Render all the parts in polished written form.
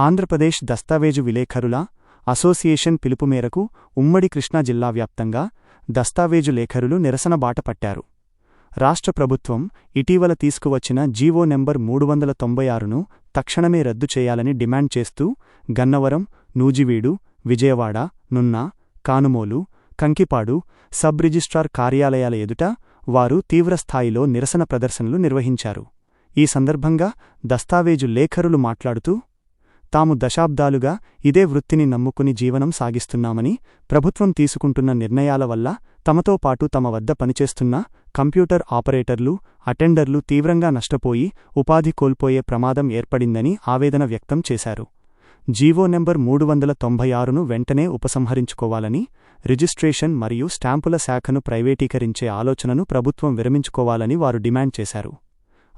Andhra Pradesh దస్తావేజు విలేఖరుల association పిలుపు మేరకు ఉమ్మడి కృష్ణా జిల్లా వ్యాప్తంగా దస్తావేజు లేఖరులు నిరసన బాట పట్టారు. రాష్ట్ర ప్రభుత్వం ఇటీవల తీసుకువచ్చిన జీవో నెంబర్ 396ను తక్షణమే రద్దు చేయాలని డిమాండ్ చేస్తూ గన్నవరం, నూజివీడు, విజయవాడ, నున్న, కానుమోలు, కంకిపాడు సబ్ రిజిస్ట్రార్ కార్యాలయాల ఎదుట వారు తీవ్రస్థాయిలో నిరసన ప్రదర్శనలు నిర్వహించారు. ఈ సందర్భంగా దస్తావేజు లేఖరులు మాట్లాడుతూ, తాము దశాబ్దాలుగా ఇదే వృత్తిని నమ్ముకుని జీవనం సాగిస్తున్నామని, ప్రభుత్వం తీసుకుంటున్న నిర్ణయాల వల్ల తమతో పాటు తమ వద్ద పనిచేస్తున్న కంప్యూటర్ ఆపరేటర్లు, అటెండర్లు తీవ్రంగా నష్టపోయి ఉపాధి కోల్పోయే ప్రమాదం ఏర్పడిందని ఆవేదన వ్యక్తం చేశారు. జీవో నెంబర్ 396ను వెంటనే ఉపసంహరించుకోవాలని, రిజిస్ట్రేషన్ మరియు స్టాంపుల శాఖను ప్రైవేటీకరించే ఆలోచనను ప్రభుత్వం విరమించుకోవాలని వారు డిమాండ్ చేశారు.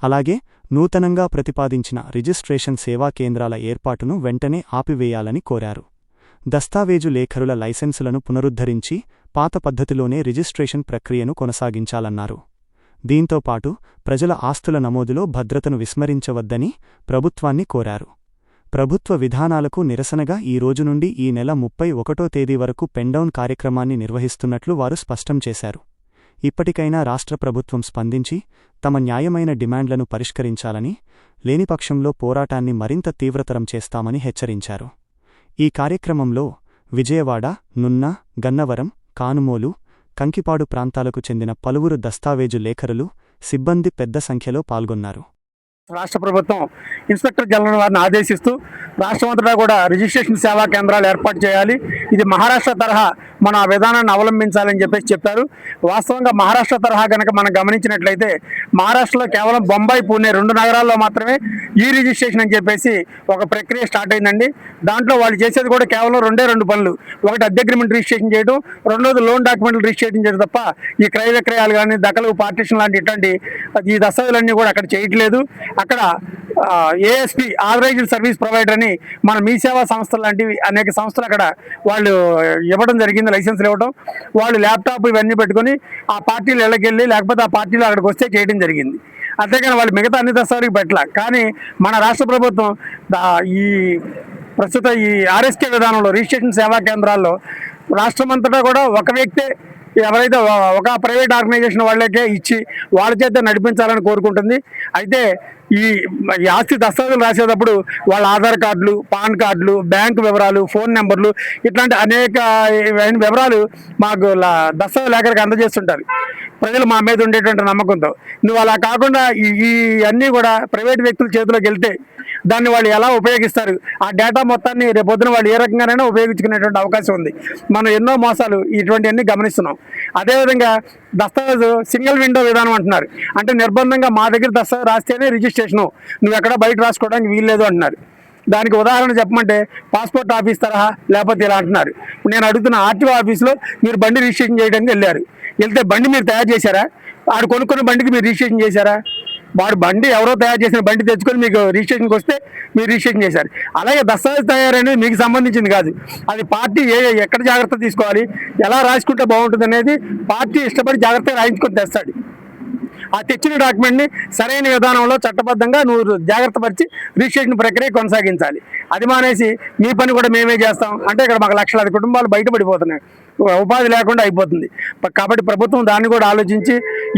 అలాగే నూతనంగా ప్రతిపాదించిన రిజిస్ట్రేషన్ సేవా కేంద్రాల ఏర్పాటును వెంటనే ఆపివేయాలని కోరారు. దస్తావేజు లేఖరుల లైసెన్సులను పునరుద్ధరించి పాత పద్ధతిలోనే రిజిస్ట్రేషన్ ప్రక్రియను కొనసాగించాలన్నారు. దీంతోపాటు ప్రజల ఆస్తుల నమోదులో భద్రతను విస్మరించవద్దని ప్రభుత్వాన్ని కోరారు. ప్రభుత్వ విధానాలకు నిరసనగా ఈ రోజు నుండి ఈ నెల 31వ తేదీ వరకు పెన్డౌన్ కార్యక్రమాన్ని నిర్వహిస్తున్నట్లు వారు స్పష్టం చేశారు. ఇప్పటికైనా రాష్ట్ర ప్రభుత్వం స్పందించి తమ న్యాయమైన డిమాండ్లను పరిష్కరించాలని, లేనిపక్షంలో పోరాటాన్ని మరింత తీవ్రతరం చేస్తామని హెచ్చరించారు. ఈ కార్యక్రమంలో విజయవాడ, నున్న, గన్నవరం, కానుమోలు, కంకిపాడు ప్రాంతాలకు చెందిన పలువురు దస్తావేజు లేఖరులు, సిబ్బంది పెద్ద సంఖ్యలో పాల్గొన్నారు. రాష్ట్ర ప్రభుత్వం ఇన్స్పెక్టర్ జనరల్ వారిని ఆదేశిస్తూ రాష్ట్రమంతటా కూడా రిజిస్ట్రేషన్ సేవా కేంద్రాలు ఏర్పాటు చేయాలి, ఇది మహారాష్ట్ర తరహా మన విధానాన్ని అవలంబించాలని చెప్పారు. వాస్తవంగా మహారాష్ట్ర తరహా కనుక మనం గమనించినట్లయితే మహారాష్ట్రలో కేవలం బొంబాయి, పూణే 2 నగరాల్లో మాత్రమే ఈ రిజిస్ట్రేషన్ అని చెప్పేసి ఒక ప్రక్రియ స్టార్ట్ అయిందండి. దాంట్లో వాళ్ళు చేసేది కూడా కేవలం 2 పనులు. ఒకటి అద్దె అగ్రిమెంట్ రిజిస్ట్రేషన్ చేయడం, రెండోది లోన్ డాక్యుమెంట్లు రిజిస్ట్రేషన్ చేయడం తప్ప ఈ క్రయ విక్రయాలు కానీ, దఖలు, పార్టీషన్ లాంటి ఇట్లాంటి ఈ దస్తావేజులన్నీ కూడా అక్కడ చేయట్లేదు. అక్కడ ఏఎస్పీ ఆథరైజ్డ్ సర్వీస్ ప్రొవైడర్ అని మన మీ సేవా సంస్థలు లాంటివి అనేక సంస్థలు అక్కడ వాళ్ళు ఇవ్వడం జరిగింది, లైసెన్సులు ఇవ్వడం. వాళ్ళు ల్యాప్టాప్ ఇవన్నీ పెట్టుకుని ఆ పార్టీలు ఇళ్ళకెళ్ళి లేకపోతే ఆ పార్టీలు అక్కడికి వస్తే చేయడం జరిగింది. అంతేకాని వాళ్ళు మిగతా అన్ని దస్తావేజులకు పెట్టాల. కానీ మన రాష్ట్ర ప్రభుత్వం ఈ ప్రస్తుత ఈ ఆర్ఎస్కే విధానంలో రిజిస్ట్రేషన్ సేవా కేంద్రాల్లో రాష్ట్రమంతటా కూడా ఒక వ్యక్తే ఎవరైతే ఒక ప్రైవేట్ ఆర్గనైజేషన్ వాళ్ళకే ఇచ్చి వాళ్ళ చేత నడిపించాలని కోరుకుంటుంది. అయితే ఈ ఆస్తి దస్తావేజులు రాసేటప్పుడు వాళ్ళ ఆధార్ కార్డులు, పాన్ కార్డులు, బ్యాంకు వివరాలు, ఫోన్ నెంబర్లు ఇట్లాంటి అనేక వివరాలు మాకు దస్తావేజు లేఖరికి అందజేస్తుంటారు ప్రజలు మా మీద ఉండేటువంటి నమ్మకంతో. నువ్వు అలా కాకుండా ఈ అన్నీ కూడా ప్రైవేట్ వ్యక్తుల చేతిలోకి వెళ్తే దాన్ని వాళ్ళు ఎలా ఉపయోగిస్తారు, ఆ డేటా మొత్తాన్ని రేపొద్దున వాళ్ళు ఏ రకంగానైనా ఉపయోగించుకునేటువంటి అవకాశం ఉంది. మనం ఎన్నో మోసాలు ఇటువంటివన్నీ గమనిస్తున్నాం. అదేవిధంగా దస్తావేజు సింగిల్ విండో విధానం అంటున్నారు. అంటే నిర్బంధంగా మా దగ్గర దస్తావేజు రాస్తేనే రిజిస్ట్రేషను, నువ్వు ఎక్కడ బయట రాసుకోవడానికి వీల్లేదు అంటున్నారు. దానికి ఉదాహరణ చెప్పమంటే పాస్పోర్ట్ ఆఫీస్ తరహా లేకపోతే ఇలా అంటున్నారు. నేను అడుగుతున్న ఆర్టీఓ ఆఫీస్లో మీరు బండి రిజిస్ట్రేషన్ చేయడానికి వెళ్తే బండి మీరు తయారు చేశారా? ఆడు కొనుక్కున్న బండికి మీరు రిజిస్ట్రేషన్ చేశారా? వాడు బండి ఎవరో తయారు చేసిన బండి తెచ్చుకొని మీకు రిజిస్ట్రేషన్కి వస్తే మీరు రిజిస్ట్రేషన్ చేశారు. అలాగే దస్తావేజ్ తయారనేది మీకు సంబంధించింది కాదు. అది పార్టీ ఎక్కడ జాగ్రత్త తీసుకోవాలి, ఎలా రాసుకుంటే బాగుంటుంది అనేది పార్టీ ఇష్టపడి జాగ్రత్తగా రాయించుకొని తెస్తాడు. ఆ తెచ్చిన డాక్యుమెంట్ని సరైన విధానంలో చట్టబద్ధంగా నువ్వు జాగ్రత్త పరిచి రిజిస్ట్రేషన్ ప్రక్రియ కొనసాగించాలి. అది మానేసి మీ పని కూడా మేమే చేస్తాం అంటే ఇక్కడ మాకు లక్షలాది కుటుంబాలు బయటపడిపోతున్నాయి, ఉపాధి లేకుండా అయిపోతుంది. కాబట్టి ప్రభుత్వం దాన్ని కూడా ఆలోచించి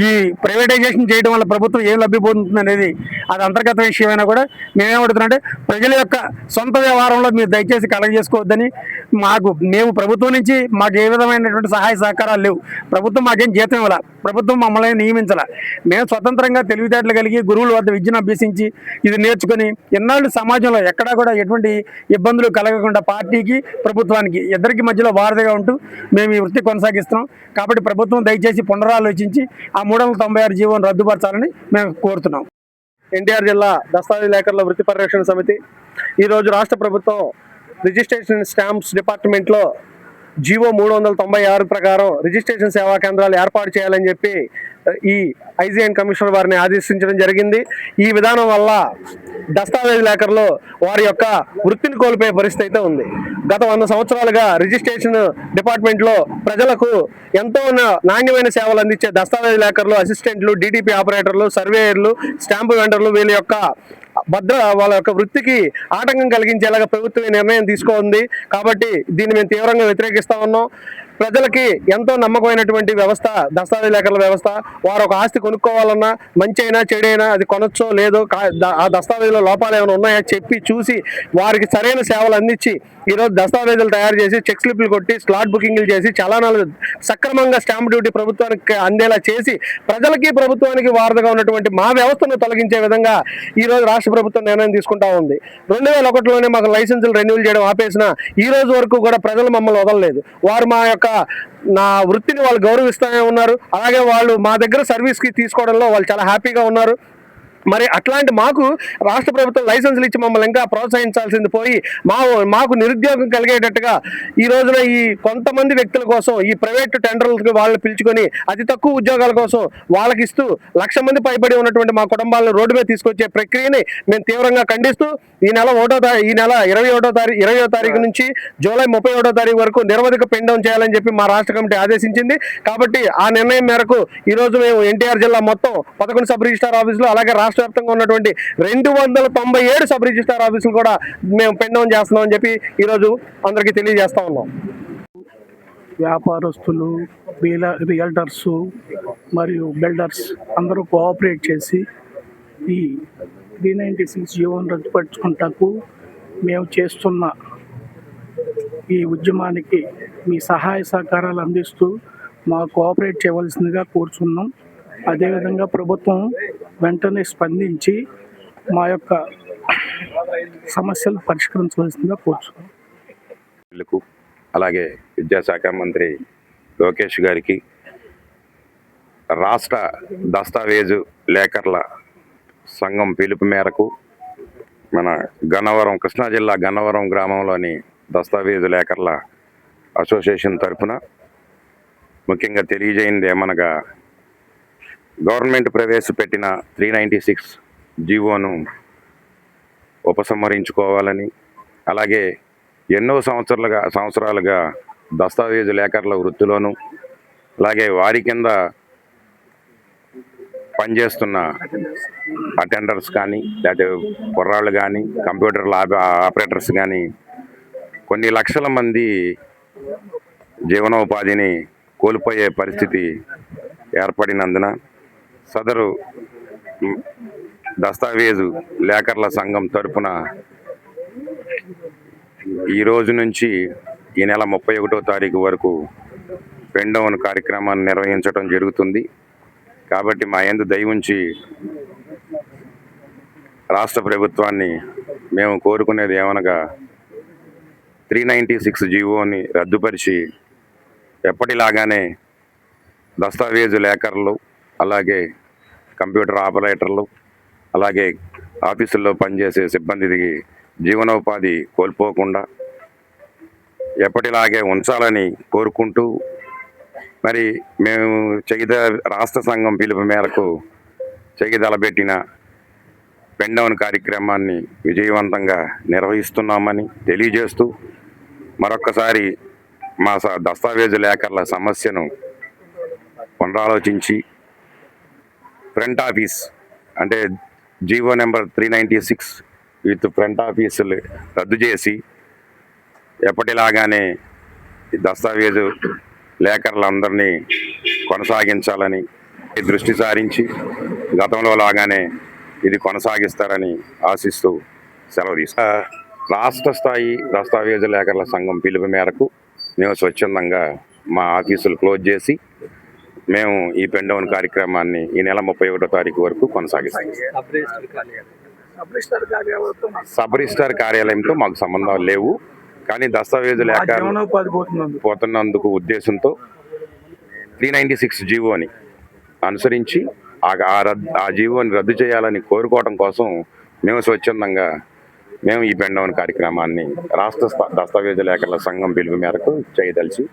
ఈ ప్రైవేటైజేషన్ చేయడం వల్ల ప్రభుత్వం ఏం లభ్యపోతుంది అనేది అది అంతర్గత విషయమైనా కూడా మేమేమడుతున్నామంటే ప్రజల యొక్క సొంత వ్యవహారంలో మీరు దయచేసి కలగజేసుకోవద్దని. మేము ప్రభుత్వం నుంచి మాకు ఏ విధమైనటువంటి సహాయ సహకారాలు లేవు. ప్రభుత్వం మాకేం జీతం ఇవ్వాల, ప్రభుత్వం మమ్మల్ని నియమించాల. మేము స్వతంత్రంగా తెలివితేటలు కలిగి గురువుల వద్ద విద్యను అభ్యసించి ఇది నేర్చుకుని ఎన్నాళ్ళు సమాజంలో ఎక్కడా కూడా ఎటువంటి ఇబ్బందులు కలగకుండా పార్టీకి, ప్రభుత్వానికి ఇద్దరికి మధ్యలో వారధిగా ఉంటూ మేము ఈ వృత్తి కొనసాగిస్తున్నాం. కాబట్టి ప్రభుత్వం దయచేసి పునరాలోచించి ఆ 396 జీవోను రద్దుపరచాలని మేము కోరుతున్నాం. ఎన్టీఆర్ జిల్లా దస్తావేజు లేఖరుల వృత్తి పరిరక్షణ సమితి ఈరోజు రాష్ట్ర ప్రభుత్వం రిజిస్ట్రేషన్ స్టాంప్స్ డిపార్ట్మెంట్లో జీవో 396 ప్రకారం రిజిస్ట్రేషన్ సేవా కేంద్రాలు ఏర్పాటు చేయాలని చెప్పి ఈ ఐజీఎన్ కమిషనర్ వారిని ఆదేశించడం జరిగింది. ఈ విధానం వల్ల దస్తావేజు లేఖరులు వారి యొక్క వృత్తిని కోల్పోయే పరిస్థితి అయితే ఉంది. గత 100 సంవత్సరాలుగా రిజిస్ట్రేషన్ డిపార్ట్మెంట్లో ప్రజలకు ఎంతో నాణ్యమైన సేవలు అందించే దస్తావేజు లేఖరులు, అసిస్టెంట్లు, డీటీపీ ఆపరేటర్లు, సర్వేయర్లు, స్టాంపు వెండర్లు వీళ్ళ యొక్క వాళ్ళ యొక్క వృత్తికి ఆటంకం కలిగించేలాగా ప్రభుత్వం ఈ నిర్ణయం తీసుకుంది. కాబట్టి దీన్ని మేము తీవ్రంగా వ్యతిరేకిస్తా ఉన్నాం. ప్రజలకి ఎంతో నమ్మకమైనటువంటి వ్యవస్థ దస్తావేజీలేఖల వ్యవస్థ. వారు ఒక ఆస్తి కొనుక్కోవాలన్నా మంచి అయినా చెడైనా అది కొనొచ్చో లేదో ఆ దస్తావేజీలో లోపాలు ఏమైనా ఉన్నాయా చెప్పి చూసి వారికి సరైన సేవలు అందించి ఈరోజు దస్తావేజీలు తయారు చేసి చెక్ స్లిప్లు కొట్టి స్లాట్ బుకింగ్లు చేసి చలానాలు సక్రమంగా స్టాంప్ డ్యూటీ ప్రభుత్వానికి అందేలా చేసి ప్రజలకి ప్రభుత్వానికి వారధిగా ఉన్నటువంటి మా వ్యవస్థను తొలగించే విధంగా ఈరోజు రాష్ట్ర ప్రభుత్వం నిర్ణయం తీసుకుంటా ఉంది. 2001లోనే మాకు లైసెన్సులు రెన్యూల్ చేయడం ఆపేసిన ఈ రోజు వరకు కూడా ప్రజలు మమ్మల్ని వదలలేదు. వారు మా యొక్క నా వృత్తిని వాళ్ళు గౌరవిస్తూనే ఉన్నారు. అలాగే వాళ్ళు మా దగ్గర సర్వీస్కి తీసుకోవడంలో వాళ్ళు చాలా హ్యాపీగా ఉన్నారు. మరి అట్లాంటి మాకు రాష్ట్ర ప్రభుత్వం లైసెన్సులు ఇచ్చి మమ్మల్ని ఇంకా ప్రోత్సహించాల్సింది పోయి మాకు నిరుద్యోగం కలిగేటట్టుగా ఈ రోజున ఈ కొంతమంది వ్యక్తుల కోసం ఈ ప్రైవేట్ టెండర్లకు వాళ్ళు పిలుచుకొని అతి తక్కువ ఉద్యోగాల కోసం వాళ్ళకి ఇస్తూ 1,00,000 మంది పైబడి ఉన్నటువంటి మా కుటుంబాలను రోడ్డు మీద తీసుకొచ్చే ప్రక్రియని మేము తీవ్రంగా ఖండిస్తూ ఈ నెల 21వ తారీఖు నుంచి జూలై 31వ తారీఖు వరకు నిరవధిక పెన్ డౌన్ చేయాలని చెప్పి మా రాష్ట్ర కమిటీ ఆదేశించింది. కాబట్టి ఆ నిర్ణయం మేరకు ఈరోజు మేము ఎన్టీఆర్ జిల్లా మొత్తం 11 సబ్ రిజిస్ట్రార్ ఆఫీసులు అలాగే రాష్ట్ర వ్యాప్తంగా ఉన్నటువంటి 297 సబ్ రిజిస్ట్రార్ ఆఫీసులు కూడా మేము పెన్ డౌన్ చేస్తున్నాం అని చెప్పి ఈరోజు అందరికీ తెలియజేస్తా ఉన్నాం. వ్యాపారస్తులు, రియల్టర్స్ మరియు బిల్డర్స్ అందరూ కోఆపరేట్ చేసి ఈ 396 జీవోను రద్దుపరుచుకుంటకు మేము చేస్తున్న ఈ ఉద్యమానికి మీ సహాయ సహకారాలు అందిస్తూ మా కోఆపరేట్ చేయవలసిందిగా కోరుచున్నాం. అదేవిధంగా ప్రభుత్వం వెంటనే స్పందించి మా యొక్క సమస్యలు పరిష్కరించవలసిందిగా కోరుచున్నాం. అలాగే విద్యాశాఖ మంత్రి లోకేష్ గారికి, రాష్ట్ర దస్తావేజు లేఖర్ల సంఘం పిలుపు మేరకు మన గన్నవరం, కృష్ణా జిల్లా గన్నవరం గ్రామంలోని దస్తావేజు లేఖర్ల అసోసియేషన్ తరఫున ముఖ్యంగా తెలియజేయింది ఏమనగా, గవర్నమెంట్ ప్రవేశపెట్టిన 396 జీవోను ఉపసంహరించుకోవాలని, అలాగే ఎన్నో సంవత్సరాలుగా దస్తావేజు లేఖర్ల వృత్తిలోను అలాగే వారి కింద పనిచేస్తున్న అటెండర్స్ కానీ లేకపోతే కుర్రాళ్ళు కానీ కంప్యూటర్ ఆపరేటర్స్ కానీ కొన్ని లక్షల మంది జీవనోపాధిని కోల్పోయే పరిస్థితి ఏర్పడినందున సదరు దస్తావేజు లేఖర్ల సంఘం తరపున ఈ రోజు నుంచి ఈ నెల 31వ తారీఖు వరకు పెన్ డౌన్ కార్యక్రమాన్ని నిర్వహించడం జరుగుతుంది. కాబట్టి మా యందు దయ ఉంచి రాష్ట్ర ప్రభుత్వాన్ని మేము కోరుకునేది ఏమనగా, 396 జీవోని రద్దుపరిచి ఎప్పటిలాగానే దస్తావేజు లేఖర్లు అలాగే కంప్యూటర్ ఆపరేటర్లు అలాగే ఆఫీసుల్లో పనిచేసే సిబ్బందికి జీవనోపాధి కోల్పోకుండా ఎప్పటిలాగే ఉంచాలని కోరుకుంటూ, మరి మేము రాష్ట్ర సంఘం పిలుపు మేరకు తలపెట్టిన పెన్ డౌన్ కార్యక్రమాన్ని విజయవంతంగా నిర్వహిస్తున్నామని తెలియజేస్తూ, మరొక్కసారి మా దస్తావేజు లేఖర్ల సమస్యను పునరాలోచించి ఫ్రంట్ ఆఫీస్ అంటే జీవో నెంబర్ 396 విత్ ఫ్రంట్ ఆఫీసులు రద్దు చేసి ఎప్పటిలాగానే ఈ దస్తావేజు లేఖర్లందరినీ కొనసాగించాలని దృష్టి సారించి గతంలో లాగానే ఇది కొనసాగిస్తారని ఆశిస్తూ సెలవు తీసుకు రాష్ట్ర స్థాయి దస్తావేజు లేఖర్ల సంఘం పిలుపు మేరకు మేము స్వచ్ఛందంగా మా ఆఫీసులు క్లోజ్ చేసి మేము ఈ పెన్ డౌన్ కార్యక్రమాన్ని ఈ నెల 31వ తారీఖు వరకు కొనసాగిస్తాం. సబ్ రిజిస్ట్రార్ కార్యాలయంతో మాకు సంబంధాలు లేవు, కానీ దస్తావేజు లేఖర్లు పోతున్నందుకు ఉద్దేశంతో 396 జీవోని అనుసరించి ఆ జీవోని రద్దు చేయాలని కోరుకోవడం కోసం మేము స్వచ్ఛందంగా ఈ పెన్ డౌన్ కార్యక్రమాన్ని రాష్ట్ర దస్తావేజు లేఖర్ల సంఘం పిలుపు మేరకు చేయదలిచి